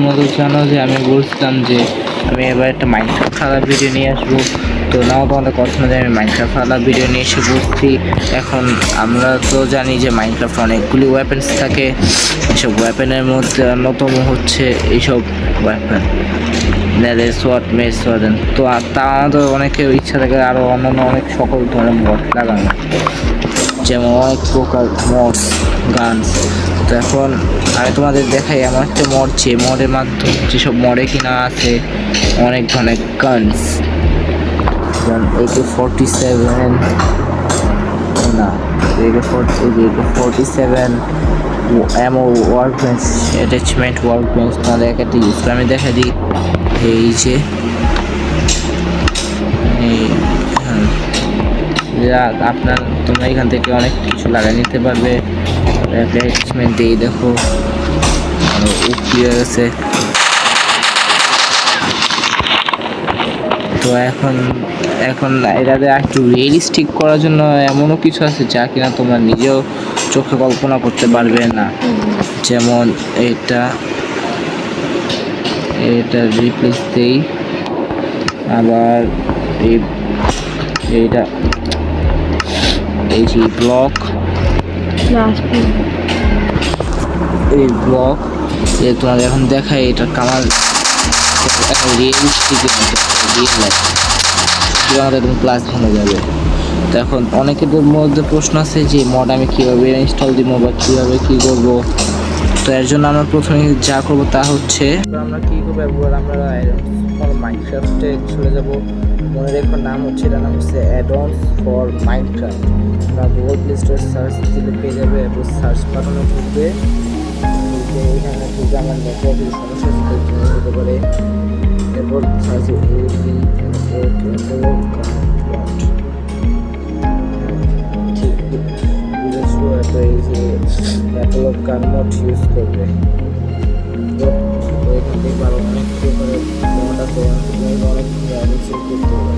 তোমরা তো জানো যে আমি বলছিলাম যে আমি এবার একটা মাইনক্রাফট খেলার ভিডিও নিয়ে আসবো। তো নাও তোমাদের কথা না যে আমি মাইনক্রাফট খেলার ভিডিও নিয়ে এসে বসছি। এখন আমরা তো জানি যে মাইনক্রাফট অনেকগুলি ওয়েপেন্স থাকে, এসব ওয়েপেনের মধ্যে অন্যতম হচ্ছে এইসব ওয়েপেন সোয়াট মেস সোয়াদেন। তো তা আমাদের অনেকের ইচ্ছা থাকে আরও অন্যান্য অনেক সকল ধরনের মড লাগানো, যেমন অনেক প্রকার মডস গানস। তো এখন আমি তোমাদের দেখাই এমন একটা মড, যে মডের মাধ্যমে যেসব মডে কিনা আছে অনেক ধরনের গানস, যেমন AK-47 না AK-47 এমো ওয়ার্কবেঞ্চ অ্যাটাচমেন্ট ওয়ার্কবেঞ্চ তোমাদের একটা ইসলামে দেখা দিই। এই যে আপনার তোমরা এখান থেকে অনেক কিছু লাগাই নিতে পারবে। অ্যাটাচমেন্ট এই দেখো উকি হয়ে গেছে। তো এখন এটাতে একটু রিয়েলিস্টিক করার জন্য এমনও কিছু আছে যা কিনা তোমরা নিজেও চোখে কল্পনা করতে পারবে না, যেমন এটা রিপ্লেস দেই, আবার এইটা এই যে ব্লক এই ব্লক তোমাদের এখন দেখাই এটা কামাল রিয়েলিস্টিক একদম ক্লাস ভালো যাবে। তো এখন অনেকের মধ্যে প্রশ্ন আছে যে মড আমি কীভাবে ইনস্টল দিব বা কীভাবে কী করবো। তো এর জন্য আমরা প্রথমে যা করবো তা হচ্ছে আমরা কী করবো, একবার আমরা মাইনক্রাফটে চলে যাব। মনে রেখো নাম হচ্ছে, এটার নাম হচ্ছে অ্যাডন্স ফর মাইনক্রাফট। আমরা গুগল প্লে স্টোর সার্চ দিলে পেয়ে যাবে, এরপর সার্চ বাটনে ঢুকবে। এখানে ঢুকে আমার নেটওয়ার্কের সমস্যা হতে পারে, এরপর সার্চ এই যে অ্যাপোলো গান মড ইউজ করবে। তো এখান থেকে আরো অনেক প্রকারের মড আছে, অনেক সেভ করতে হবে।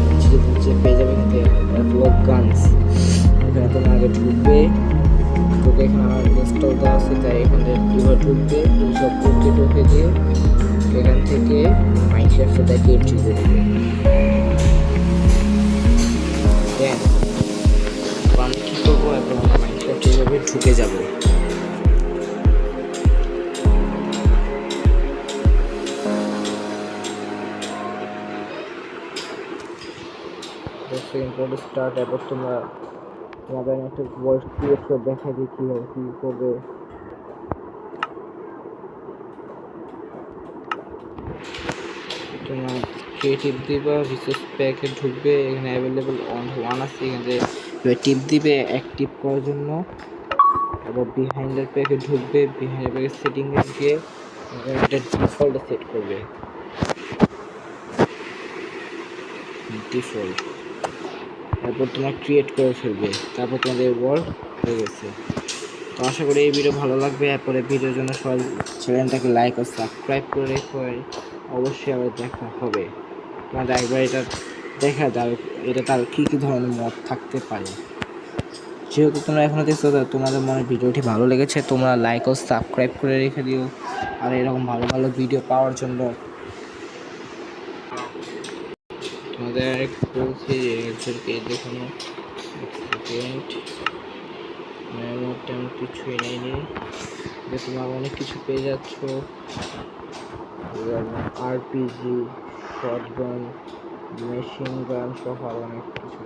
নিচে পেয়ে যাবে এখান থেকে অ্যাপোলো গানস, এখানে তোমার আগে ঢুকবে। ঢুকে এখানে আমার ইনস্টল দেওয়া আছে, তাই এখান থেকে কীভাবে ঢুকবে এইসব করতে ঢুকে দিয়ে এখান থেকে মাইনক্রাফটে দেখে এন্ট্রি দেবে। দেন আমি কী করবো, এখন মাইনক্রাফটে এইভাবে ঢুকে যাবো। স্টার্ট, এরপর তোমাদের আমি একটা ভয়েস ক্রিয়েট করে দেখা দিই কীভাবে কী করবে। তোমার ক্রিয়েটিভ দিবা, রিসোর্স প্যাকে ঢুকবে, এখানে অ্যাভেলেবল ওয়ান আছে, এখানে টিপ দিবে অ্যাক্টিভ করার জন্য। এবার বিহাইন্ডের প্যাকে ঢুকবে, বিহাইন্ডের প্যাকে সেটিংয়ে গিয়ে এটা ডিফল্টে সেট করবে, ডিফল্ট। তারপর তোমার ক্রিয়েট করে ফেলবে, তারপর তোমাদের ওয়ার্ক হয়ে গেছে। তো আশা করি এই ভিডিও ভালো লাগবে। এরপরে ভিডিওর জন্য সবাই চ্যানেলটাকে লাইক ও সাবস্ক্রাইব করে রেখো, অবশ্যই আবার দেখা হবে। তোমাদের একবার এটা দেখা যাবে এটা তার কী কী ধরনের মত থাকতে পারে। যেহেতু তোমরা এখনও দেখছো, তোমাদের মনে ভিডিওটি ভালো লেগেছে, তোমরা লাইক ও সাবস্ক্রাইব করে রেখে দিও। আর এরকম ভালো ভালো ভিডিও পাওয়ার জন্য তোমাদের বলছি এদেরকে দেখানো সেকেন্ড তেমন কিছুই নেয়নি, যে তোমরা অনেক কিছু পেয়ে যাচ্ছ, আরপিজি, শটগান, মেশিন গান সহ আরও অনেক কিছু।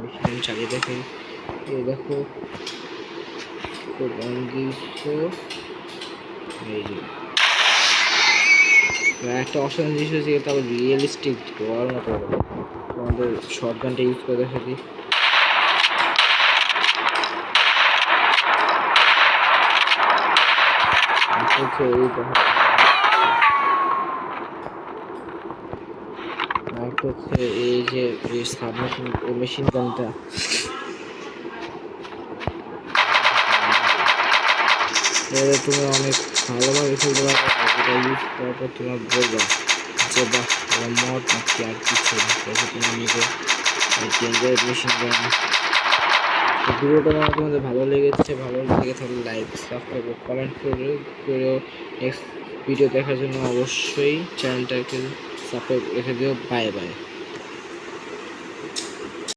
মেশিন চালিয়ে দেখে এই দেখো এই যে একটা অসাধারণ জিনিস হচ্ছে, এটা আবার রিয়েলিস্টিক হওয়ার মতো। তোমাদের শটগানটা ইউজ করে দেখা দিই। এই যে মেশিন গানটা তুমি অনেক ভালোভাবে খেলতে পারবে। এটা ইউজ করার পর তোমার বলবে যে বাহ মড নাকি আর কিছু, তুমি নিজে ডেঞ্জারাস মেশিন গান। ভিডিওটা তোমাদের ভালো লেগেছে, ভালো লেগে থাকলে লাইক সাবস্ক্রাইব কমেন্ট করেও নেক্সট ভিডিও দেখার জন্য অবশ্যই চ্যানেলটাকে সাবস্ক্রাইব রেখে দিও। Bye bye.